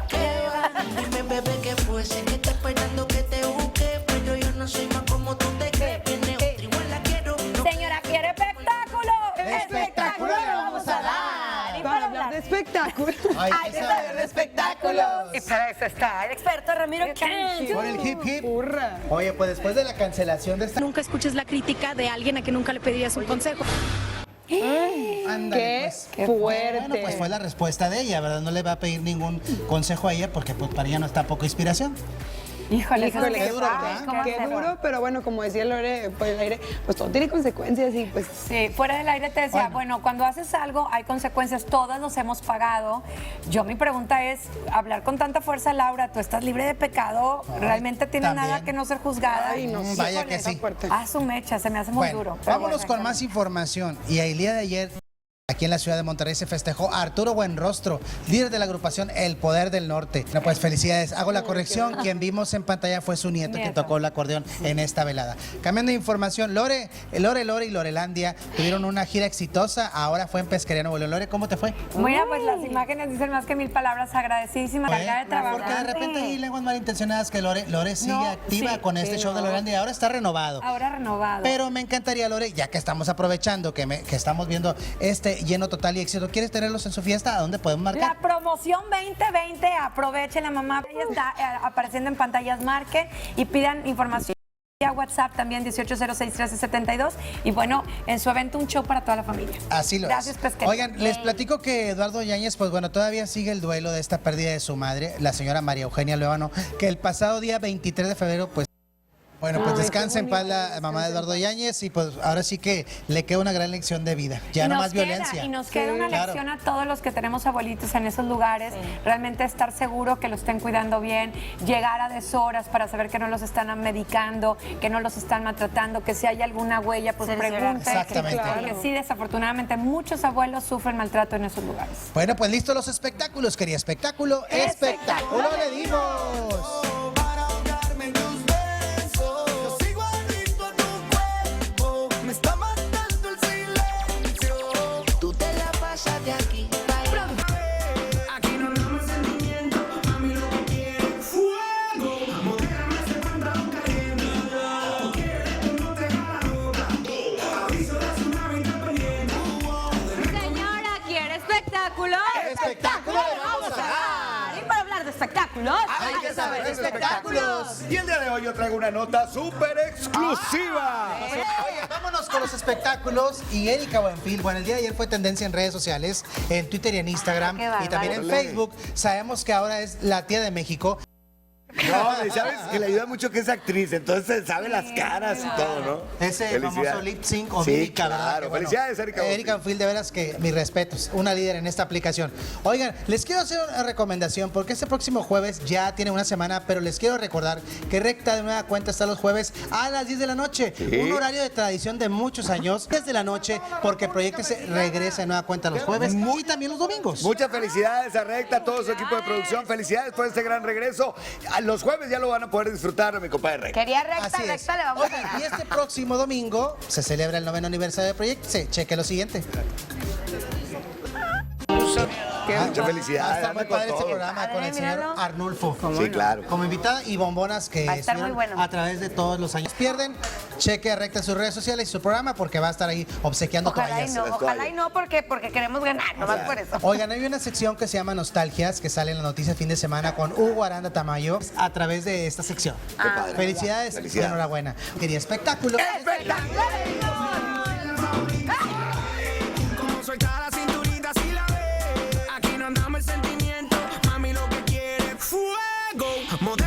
¿Qué va? Dime, bebé, ¿qué fue? Sé que está esperando que te busque, pero yo no soy más como tú te crees. Viene otra, igual la quiero. Señora, ¿quiere espectáculo? ¡Espectáculo le vamos a dar! Y Para hablar de espectáculo. Hay que saber de espectáculos. Y para eso está el experto Ramiro Cantú. Por el hip hip. Burra. Oye, pues después de la cancelación de esta... Nunca escuches la crítica de alguien a que nunca le pedirías un consejo. Ándale, Qué pues. fuerte. Bueno, pues fue la respuesta de ella, ¿verdad? No le va a pedir ningún consejo a ella porque pues para ella no está poco inspiración. Híjole, Híjole, qué duro, ¿verdad? ¿cómo Qué hacerlo? duro, pero bueno, como decía Lore, por el aire, pues todo tiene consecuencias y pues... Sí, fuera del aire te decía, bueno, cuando haces algo hay consecuencias, todas nos hemos pagado. Yo mi pregunta es, hablar con tanta fuerza, Laura, ¿tú estás libre de pecado? ¿Realmente tienes también. nada que no ser juzgada? Ay, no, Vaya híjole, que está sí. fuerte. Ah, su mecha, se me hace muy Bueno, duro. Pero vámonos bueno, con más información. Y el día de ayer, aquí en la ciudad de Monterrey, se festejó a Arturo Buenrostro, líder de la agrupación El Poder del Norte. Bueno, pues felicidades. Hago la corrección. Quien vimos en pantalla fue su nieto, quien tocó el acordeón en esta velada. Cambiando de información, Lore y Lorelandia tuvieron una gira exitosa. Ahora fue en Pesquería Nuevo León. Lore, ¿cómo te fue? Mira, pues las imágenes dicen más que 1000 palabras, agradecidísima, cargada de trabajo. Porque de repente hay lenguas malintencionadas que Lore sigue No, activa sí, con este show de Lorelandia y ahora está renovado. Ahora renovado. Pero me encantaría, Lore, ya que estamos aprovechando, que estamos viendo este lleno total y éxito, ¿quieres tenerlos en su fiesta? ¿A dónde podemos marcar? La promoción 2020, aprovechen, la mamá ya está apareciendo en pantallas, marquen y pidan información. A WhatsApp también 1806-1372 y bueno, en su evento un show para toda la familia. Así lo Gracias, es. Pesquería. Oigan, les platico que Eduardo Yáñez, pues bueno, todavía sigue el duelo de esta pérdida de su madre, la señora María Eugenia Luevano, que el pasado día 23 de febrero, pues bueno, pues descansa en paz la mamá de Eduardo Yáñez y pues ahora sí que le queda una gran lección de vida. Ya no más violencia. Y nos queda una claro. lección a todos los que tenemos abuelitos en esos lugares. Realmente estar seguro que lo estén cuidando bien, llegar a deshoras para saber que no los están medicando, que no los están maltratando, que si hay alguna huella, pues pregunten. Exactamente. Porque sí, desafortunadamente muchos abuelos sufren maltrato en esos lugares. Bueno, pues listos los espectáculos, quería espectáculo, espectáculo le dimos. Para ahogarme en tus besos, yo sigo adicto a tu cuerpo, me está matando el silencio. Tú te la pasas de aquí para allá. Aquí no hay más sentimiento, a mí lo que quiero es fuego. Modérame ese pantalón caliente. Tú quieres, tú no te vas a lograr. Aviso de tsunami está pendiente. Señora, ¿quiere espectáculo? Espectáculo le vamos a dar. Y para hablar de espectáculos, Hay que saber de espectáculos. Y el día de hoy yo traigo una nota súper exclusiva. Oye, vámonos con los espectáculos y Erika Buenfil. Bueno, el día de ayer fue tendencia en redes sociales, en Twitter y en Instagram qué bárbaro. y también en Facebook. Sabemos que ahora es la tía de México. No, y sabes que le ayuda mucho que es actriz, entonces sabe las caras y todo, ¿no? Ese Felicidades. famoso lip sync o Sí, mímica, ¿verdad? claro. Que bueno, Felicidades, Erika Buenfil. Erika Buenfil, de veras que mis respetos, una líder en esta aplicación. Oigan, les quiero hacer una recomendación porque este próximo jueves ya tiene una semana, pero les quiero recordar que Recta de Nueva Cuenta está los jueves a las 10 de la noche. Sí. Un horario de tradición de muchos años, 10 de la noche, porque Proyecto se regresa de Nueva Cuenta los jueves y también los domingos. Muchas felicidades a Recta, a todo su equipo de producción. Felicidades por este gran regreso. A los jueves ya lo van a poder disfrutar, mi compadre Recta. quería Así es. le vamos Oigan, y este próximo domingo se celebra el 9º aniversario de Proyecto. Cheque lo siguiente. Muchas felicidades. Va a estar anda muy con padre este todo. programa con el señor míralo. Arnulfo. Sí, claro. Como invitada y bombonas que Va a estar estuvieron muy bueno. a través de todos los años. Pierden, cheque a Recta sus redes sociales y su programa porque va a estar ahí obsequiando Ojalá y toallas. no, Las ojalá toallas. y no, porque queremos ganar, nomás por eso. Oigan, hay una sección que se llama Nostalgias que sale en la noticia fin de semana con Hugo Aranda Tamayo a través de esta sección. padre. Felicidades y Felicidades. enhorabuena. Quería espectáculo. ¡Espectáculo!